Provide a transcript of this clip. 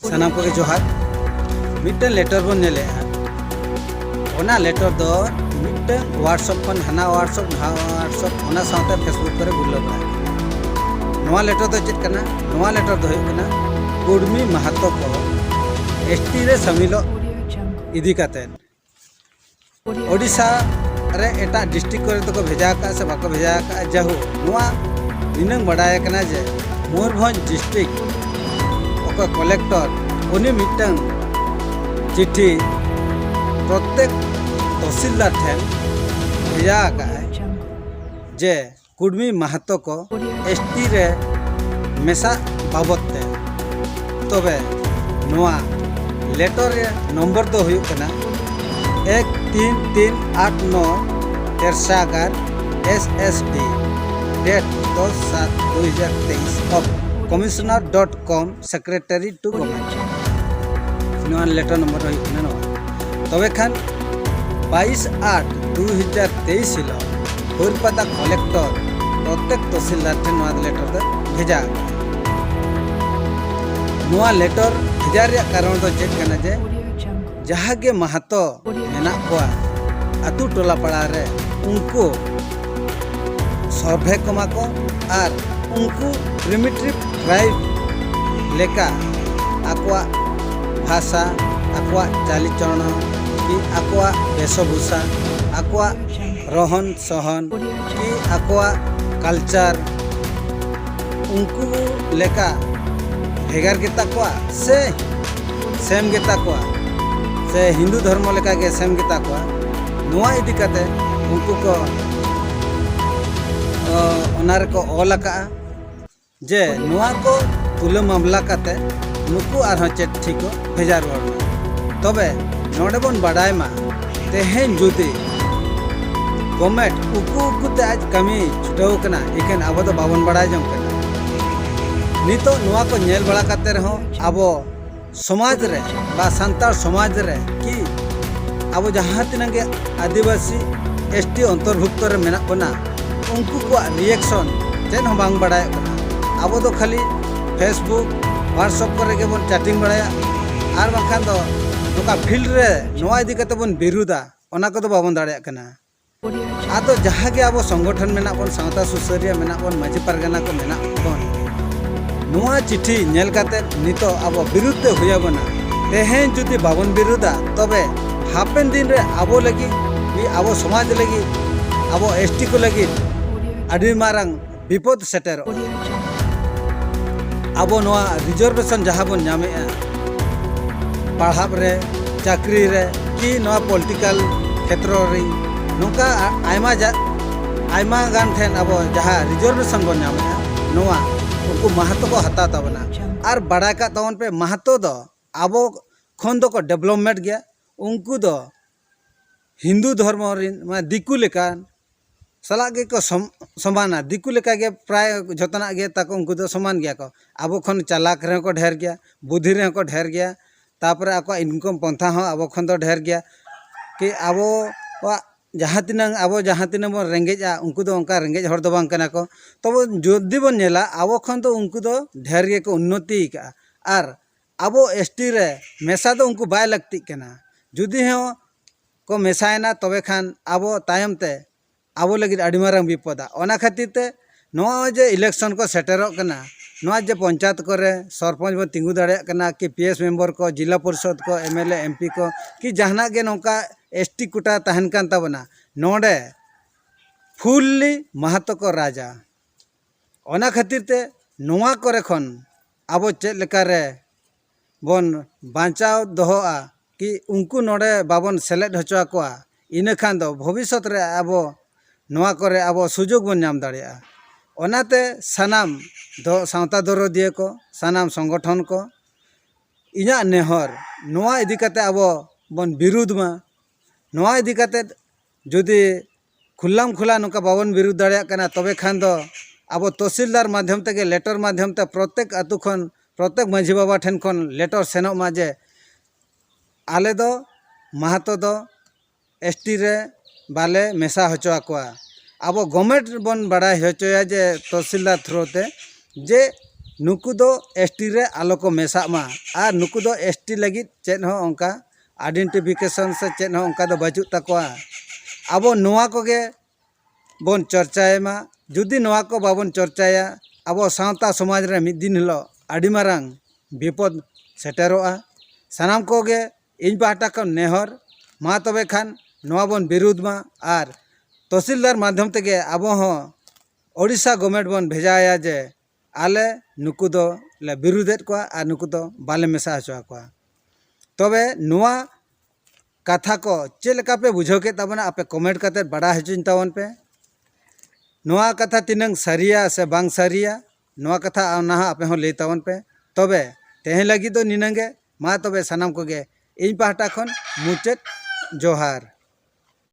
सानाम को जोहार मिट्टन लेटर बन नेले ओना लेटर दो मिट्टन व्हाट्सएप खन हना व्हाट्सएप ओना साथे फेसबुक करे गुल्लो बा नोआ लेटर दो चेक करना नोआ लेटर दो हुकना कुडमी महतो को एसटी रे समिलो इदी कातेन ओडिशा रे एटा डिस्ट्रिक्ट करे तो भेजा का से बाको भेजा का जाहु नोआ निनंग बडाय कना जे मयूरभंज डिस्ट्रिक्ट ओको कलेक्टर उनी मिट्टन चिट्ठी प्रत्येक तहसीलदार ठेन भेजा का जे कुडमी महतो को एसटी रे मेसा बाबते तबे नोआ लेटर रे नंबर तो हुई कना 13389 तेरसागार SSD date 10/7/2023 of commissioner.com secretary to government नोआ लेटर नंबर हुई कना नोआ तबे खान 22/8/2023 हिलो हुरपता कलेक्टर प्रत्येक तहसीलदार ठेन नोआ लेटर दे भेजा नोआ लेटर भेजा रे कारण दो चेक कना जे जहाँ के महतो मेना कोआ अतु टोला पड़ा रे उनको सर्वे कमा को और उनको प्रिमिटिव ट्राइब लेका आकुआ भाषा आकुआ चालीचरण कि आकुआ वेशभूषा आकुआ रहन सहन कि आकुआ कल्चर उनको लेका भेगार गेता कोआ से सेम गेता कोआ से हिंदू धर्म लेका के सेम गेता कोआ नोआ इदी काते उनको को ओनार को ओलका जे नोआ को तुल मामला काते नुकु आर चिट्ठी को भेजा रुआर तबे नोडे बन बाडाय मा तेहेन जुदी गवर्नमेंट उकुते आज कमी छुटाव कना इकेन अब तो बाबन बाडाय जम कना नितो नोआ को नेल बड़ा काते रहो आबो समाज रे बा संताल समाज रे कि अब जहाँ तिना के आदिवासी एसटी अंतर्भुक्त रे मेना बना उनको को रिएक्शन चेन हम बांग बाडाय कना अब तो खाली फेसबुक व्हाट्सएप करे के बन चैटिंग बड़ाया और बाखान दो नोका फील्ड रे नोआ इदी काते बन बिरुदा ओना को तो बाबन दाड़े कना आदो जहाँ के अब संगठन मेना बन सावता सुसरिया मेना बन माझी पारगाना को मेना बन नोआ चिट्ठी नेल काते नितो अब विरुद्ध हुया बना तेहेन जुदी बाबन विरुद्धा तबे हापेन दिन रे आबो लगी आबो समाज लगी आबो एसटी को लगी अडी मारंग विपद सेटर आबो नोआ रिजर्वेशन जहाँ बन नामे पढ़ाब रे चाकरी रे कि नोआ पॉलिटिकल क्षेत्र रे नोका आयमा गान ठेन आबो जहाँ रिजर्वेशन बन नामे नोआ उनको महतो को हता तबना और बड़ा का तवन पे महतो दो आबो खन दो को डेवलपमेंट गया उनको दो हिंदू धर्म मा दिकु लेका सला के को समाना दिकु लेका के प्राय जतना गे ताको उनको दो समान गया को आबो खन चालाक रे को ढेर गया बुद्धि रे को ढेर गया तापर आको इनकम पंथा हो आबो खन दो ढेर गया कि आबो जहाँ तीन बन रेंगेजा उनको दो उनका रेंगेज हर दो बांग कना को तब जदि बन नेला आबो खन तो उनको दो ढेर गे को उन्नति का और आबो एसटी रे मेसा दो उनको बाय लगती कना जुदी हो को मेसायना तबे खान आबो तायम ते आबो लगी अडी मारंग विपदा ओना खातिर ते नोआ जे इलेक्शन को सेटेरो कना नोआ जे पंचायत करे सरपंच बन तिंगु दाड़े कना कि पीएस मेंबर को जिला परिषद को एमएलए एमपी को कि जहाना गे नोका एसटी कोटा तहन कान ताबना नोडे फुल्ली महतो को राजा ओना खातिर ते नोआ करे खन आबो चेक लेका रे बन बांचाव दोहोआ कि उनको नोडे बाबन सेलेद हचो आकोआ इना खान दो भविष्य रे आबो नोआ करे आबो सुजोग बन नाम दाड़िया ओनाते सनाम दो सावता दरदिया को सनाम संगठन को इना नेहर नोआ इदी काते आबो बन विरुद्ध मा नोआ इदी काते जुदी खुल्लाम खुला नोका बाबन विरुद्ध दाड़िया कना तबे खान दो आबो तहसीलदार माध्यम ते लेटर माध्यम ते प्रत्येक आतु खन प्रत्येक माझी बाबा ठेन खन लेटर सेनो माजे आले दो महतो दो एसटी रे बाले मेसा हचो आकोआ अब गवर्नमेंट बन बड़ा हचोया जे तहसीलदार थ्रो ते जे नुकु दो एसटी रे आलो को मेसाग मा और नुकु दो एसटी लगित चेद हो उनका आइडेंटिफिकेशन से चेद हो उनका दो बचुक तकवा अब नोआ को गे बोन चर्चाए मा जुदी नोआ को बाबन चर्चाया अब सावता समाज रे मिद दिन हिलो आडी मारांग विपद सेटेरोआ सानाम को गे इन पाहटा को नेहर मा तबे खान नोआ बोन विरुद्ध मा और तहसीलदार माध्यम तेगे अब हो ओडिशा गवर्नमेंट बोन भेजाया जे आले नुकु दो ले विरुद्धेत को और नुकु दो बाले मेसा हचुआ को तबे नोआ कथा को चेद लेका पे बुझो के तबना आपे कमेंट करते बड़ा हचुन तवन पे नोआ कथा तिनंग सरिया से बांग सरिया नोआ कथा आना आपे हो ले तवन पे तबे तेहे लगी दो निनंगे मा तबे सनाम को गे इन पाहटा खन मुचेत जोहार।